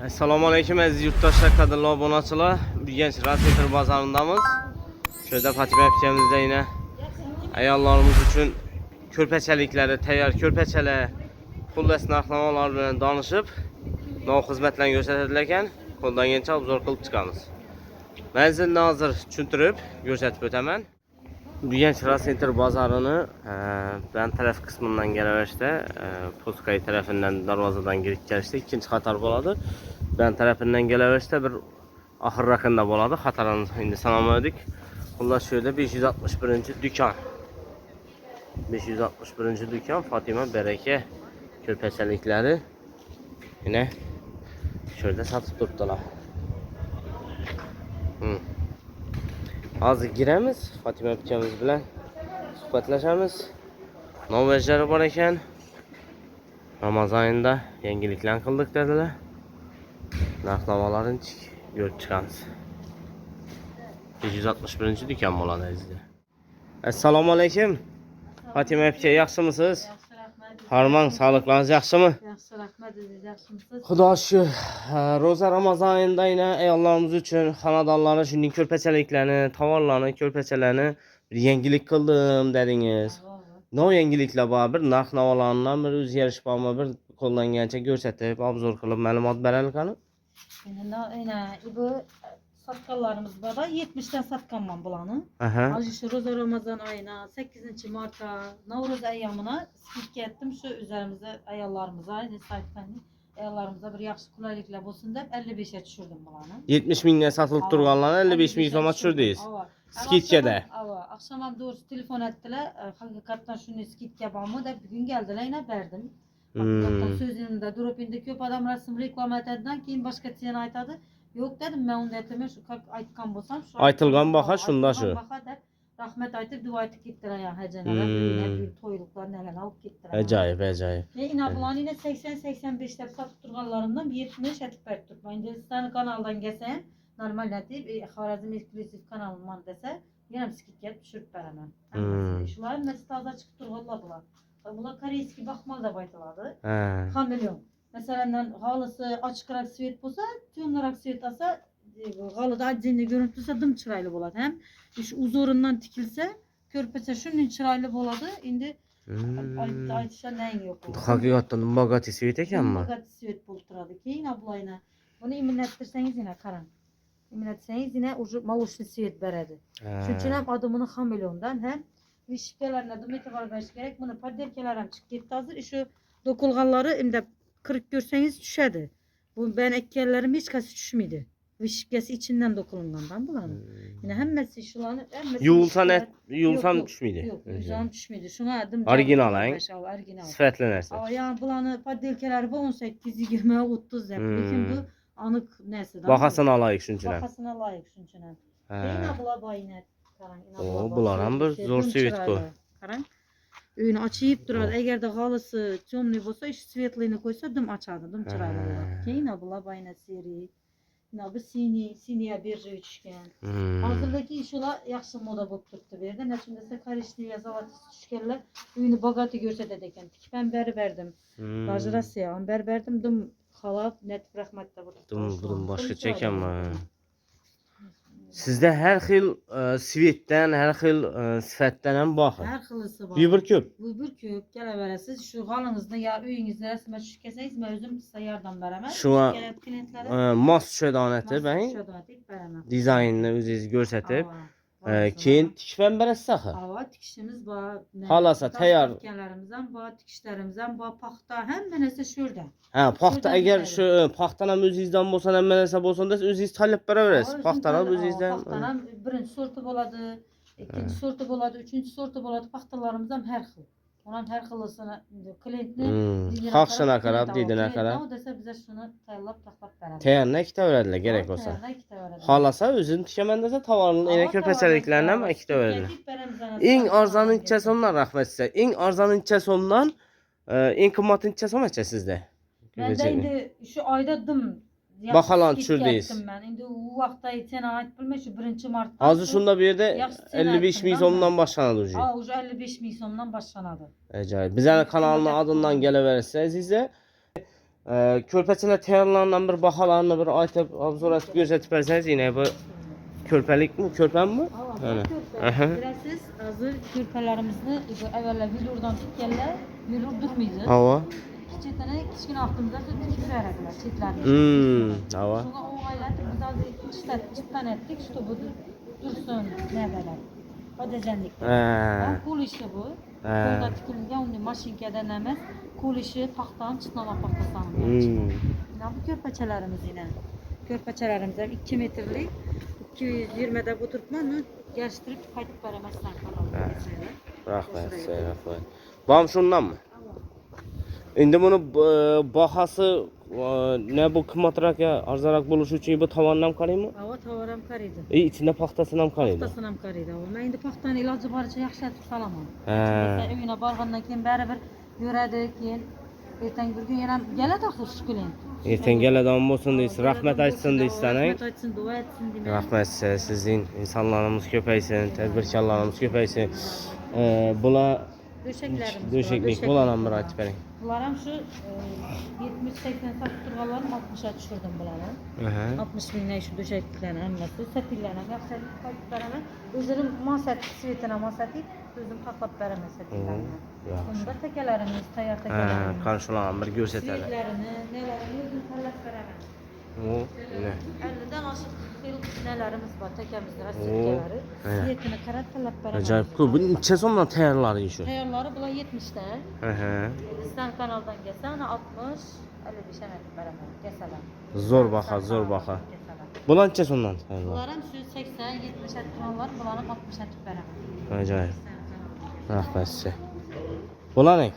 Assalomu alaykum aziz yurtdoshlar, qadrli obunachilar. Bugun Rasmiy bozorindamiz. Şurada Fatima apkamizda yine ayollarımız uchun ko'rpachaliklari, tayyor ko'rpachalar, xullas narxlamalar bilan danışib, nov xizmatlarni ko'rsatadilar ekan. Qo'ldan kelgancha obzor qilib chiqamiz. Manzilni hozir tushuntirib ko'rsatib o'taman. Bugun Rasmiy bozorini ben taraf kısmından geleverişte, Poskay tarafından darvazadan girip gelişte ikinci xatar bo'ladi. Ben tarafından geleverişte bir ahır rakında bo'ladi. Xatarını indi sanamadik. Xullas şöyle 561. dükkan. 561. dükkan Fatima Bereke ko'rpachalikları yine şöyle satıp durdular. Hozir giremiz Fatima apkamiz bilan suhbatlashamiz. Novajlari bor ekan. Ramazon oyida yangiliklar qildik dedilar. Narxlamalarni ko'rib chiqamiz. 561 dükkan bo'ladi azizlar. Assalomu alaykum. Fatima apka, yaxshimisiz? Yaxshi, rahmat. Harman, sog'liqlaringiz yaxshimi? Yaxshi, rahmat. Yaxshimisiz? Xudo shukr. Ro'za Ramazon oyida yana ayollarimiz uchun xonadonlarni shunday ko'rpachaliklarni, tovarlarni, ko'rpachalarni bir yangilik qildim dedingiz. No yangiliklar bor, bir narx-navolardan bir o'zgarish bormi, bir qo'llangancha ko'rsatib, obzor qilib ma'lumot beraylik qani. Bu satkanlarımız var da 70'ten satkanman bulanı. Aha. Şu Roza Ramazan ayına 8. Mart'a Navruz ayyamına skitke ettim şu üzerimize ayarlarımıza ayarlarımıza bir yaxşı kolaylıkla olsun deb 55'e düşürdüm bulanı. 70 mingga satılıp turganlarni 55 ming so'mga tushirdingiz. Skitkada. Akşamam doğrusu telefon ettiler. Hakikaten şunu skitke bormi deb bugün geldiler yine verdim. Sözünde durup indi köp adam resim reklam etadidan keyin boshqa seni aytadi. Yok dedim ben onu etmem şu aytgan bo'lsam şu Aytılgan baha şunda şu. Rahmet aytib duo aytib ketdilar ya hajanalar bir to'yliqlar neler alıp ketdilar. Acayip, acayip. Ve inabulan yine 80-85 deb satıp turganlarından 70 etip berip turib. Hindistan kanaldan gelsem normal etip Xorazm eksklyuziv kanalından dese yine skitga tushirib beraman. Shular nesi taza chiqib turganlar bular. Bular koreyski bakmal da baytıladı. Kamilyon. Mesela halısı açık svet olsa, tüyonlarak svet olsa, halıda acınlı görüntüsü dım çıraylı boladı. Hem şu uzorundan tikilse, körpese şunun çıraylı boladı. Şimdi aytışa neyin yok oldu. Hakikaten bagati svet eken mi? Bagati svet bulturadı ki yine bulayına. Bunu imin ettirseniz yine karan. İmin etseniz yine mavuşlu svet beredi. Çünkü hem adımını kamilyondan hem vişikelerine adım etibar veriş gerek. Bunu padderkeler çık gitti hazır. Şu dokulganları imde kırık görseniz düşerdi. Bu ben ekkerlerim hiç kası düşmedi. Vişikesi içinden dokulundan bulanı. Yine hemmesi şulanı yulsan düşmedi. Yok, yulsan düşmedi. Şuna adım orijinal hein. Orijinal. Sıfatlı nerse. Yani bulanı padderkeler bu 18, 20, 30 zep. Lakin bu anık nesi? Bakasına layık şunçuna. Bakasına layık şunçuna. Yine bula baynet. Bular ham bir zo'r svet bu. Qarang. Uyni ochib turadi. Agar da halısı temniy bo'lsa, ish svetlini qo'ysa dim ochadi, dim chiroyli bo'ladi. Keyin bular bayna seri. Bu siniya birja tushgan. Hozirdagi shular yaxshi moda bo'lib turibdi bu yerda. Nechun desa korishniya zavodi tushganlar uyni bogati ko'rsatadi ekan. Tikpan beri berdim. Bajrasiya ham berdim. Dim xalab net rahmatda bo'ldi. Dim boshqacha ekanman. Sizde her xil svetdan, her xil sifatdan ham bor. Her xilisi bor. Bir köp. Bu bir köp kelaverasiz. Şu halınızda ya uyingizda rasma tushib kelsangiz, men o'zim sizga yordam beraman. Şu mos tushadonati ben dizaynni o'zingiz ko'rsatib, keyin tikishdan berasiz axir. Hava tikishimiz bor. Xolasa tayyor. Tikishlarimiz ham bor, tikishlarimiz ham bor, paxta hamma narsa shuerda. Ha, paxta agar shu paxtadan ham o'zingizdan bo'lsa, hamma narsa bo'lsa, o'zingiz tanlab beraverasiz. Paxtadan o'zingizdan. Paxtadan birinchi sorti bo'ladi, ikkinchi sorti bo'ladi, uchinchi sorti bo'ladi. Paxtalarimiz ham har xil. Onun her xilosini klientni xohishini qarab, didini qarab. O desa bize şunu tayyorlab taxlab beradi. Tayyorni ikkitaveradilar kerak bo'lsa. Xohlasa o'zini tikaman desa, tovarni yana ko'rpachaliklarni ham ikkitaveradilar. Eng arzonuncha so'mdan rahmat sizga. Eng arzonuncha so'mdan eng qimmatincha so'macha sizda? Menda endi shu oyda dim baholan tushirdingiz. Men endi u vaqtda sen aytib bilmay shu 1-martda. Hozir shunda bu yerda 55 ming so'mdan boshlanadi o'zi. Ha, o'zi 55 ming so'mdan boshlanadi. Ajoyib. Bizning kanalning adından geleverseniz Körpəçələr təyarlarından bir baxalarını bir aytıb, obzor etib göstərib versəniz yine bu körpəlik mi, körpə mi bu? Hava körpə. Biləsiz, hazır körpələrimizni evvəllər vilurdan tutganlar, vilur durmaydı. Hava. Çetine kichkina vaqtimizda tikib beradilar chetlarini. Hava. Shunga o'g'aylatib biz hozir chiptan etdik, чтобы dursun nedalar. Podajanlik. Qo'l ishi bu. Qo'lda tikilgan, uni mashinkadan emas, qo'l ishi paxtadan chitnama paxtasidan. Mana bu ko'rpachalarimiz yine. Ko'rpachalarimiz ham 2 metrlik 220 da o'tiribman, yarıştırıp qaytib beramasdan qoladi. Rahmat. Bam şundan mı? Endi buni bahası ne bu qimmatroq ya arzaroq bo'lishi uchun bu tavandan qaraymi? Hava tavar ham qaraydi. İçinde paxtasini ham qaraydi. Paxtasini ham qaraydi. Men endi paxtani iloji boricha yaxshilatib solaman. Uyina borgandan keyin baribir yuradi, keyin ertaga bir kun yana keladi axir shukulen. Ertaga keladigan bo'lsin deysiz, rahmat aytsin deysiz. Rahmat aytsin, duo etsin demak. Rahmat size, sizin insanlarımız köpeysin, tedbirkarlarımız köpeysin. Bula döşeklik bulan bir aytib bering. Bular ham shu 70-80 satib turganlarni 60 ga tushirdim bularni. 60 mingdan shu döşekliklarni hammasi, satillarni yaxshilab qaytib beraman. O'zim mosat svetini mosatib, o'zim qaqlab beraman satillarni. Bunda takalarimiz, tayyor takalarimiz. Qanşulan bir ko'rsatadi. Svetlarini, nelarini o'zim tanlab beraman. Ne? 50'dan aşık nelerimiz var, tekemizde rasitkeleri. Siyetini karat talep beraber. Acayip ku. Bu neçə sondan tayarları şu? Tayarları bula 70'ten. Bizden kanaldan gelse ana 60, 55 enet beraber. Geseler. Zor baxa. Bulan neçə sondan tayarlar? Bunların şu 80, 70 et kanallar, bunların 60 et beraber. Acayip. Rahmet size. Bulan ne?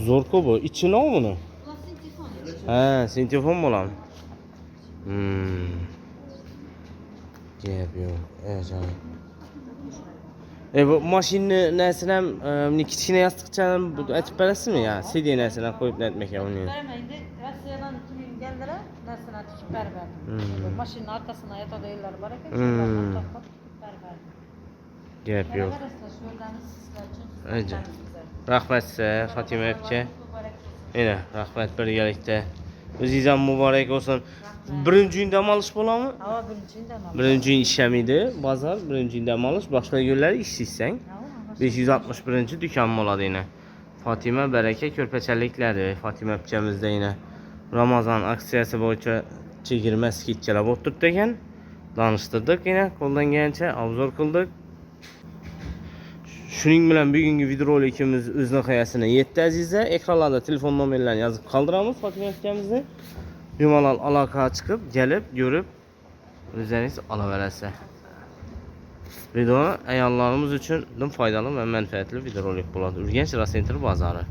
Zor ku bu. İçine o bunu? Sintifon mu lan? Yapıyor. Acayip. Bu maşinin nesine kiçine yastıkça etip veresi mi ya? CD nesine koyup ne etmek ya onu? Vermeyince Rusya'dan kimin geldiler, nesine tikip berber. Maşinin arkasına yatada yerler var ki, şunlardan takıp tikip berber. Yapıyor. Acayip. Rahmet size Fatime Epçe. Yine rahmet birlikte. Özünüzden mübarek olsun. Birinci gün dam alış bola mı? Hava birinci gün dam alış. Birinci gün işlemiydi. Bazar birinci gün dam alış. Başka günleri işsizsen. 561. dükkan moladı yine. Fatime Bərəkə körpəçəlikləri. Fatime Epçemizde yine. Ramazan aksiyası boyunca çekilmə skitçələr oturduk. Danıştırdık yine. Koldan gəlincə obzor qıldıq. Şunun bilen bugünkü videorolikimiz öz nihayesine yetti azizler. Ekranlarda telefon numarlarını yazıp kaldıramız Fatime Epçemizde. Yumalal alaka çıkıp gelip görüp özleriniz alaverese. Video ayarlarımız için faydalı ve menfaatli videorolik buladı. Ürgənc Rasentr bazarı.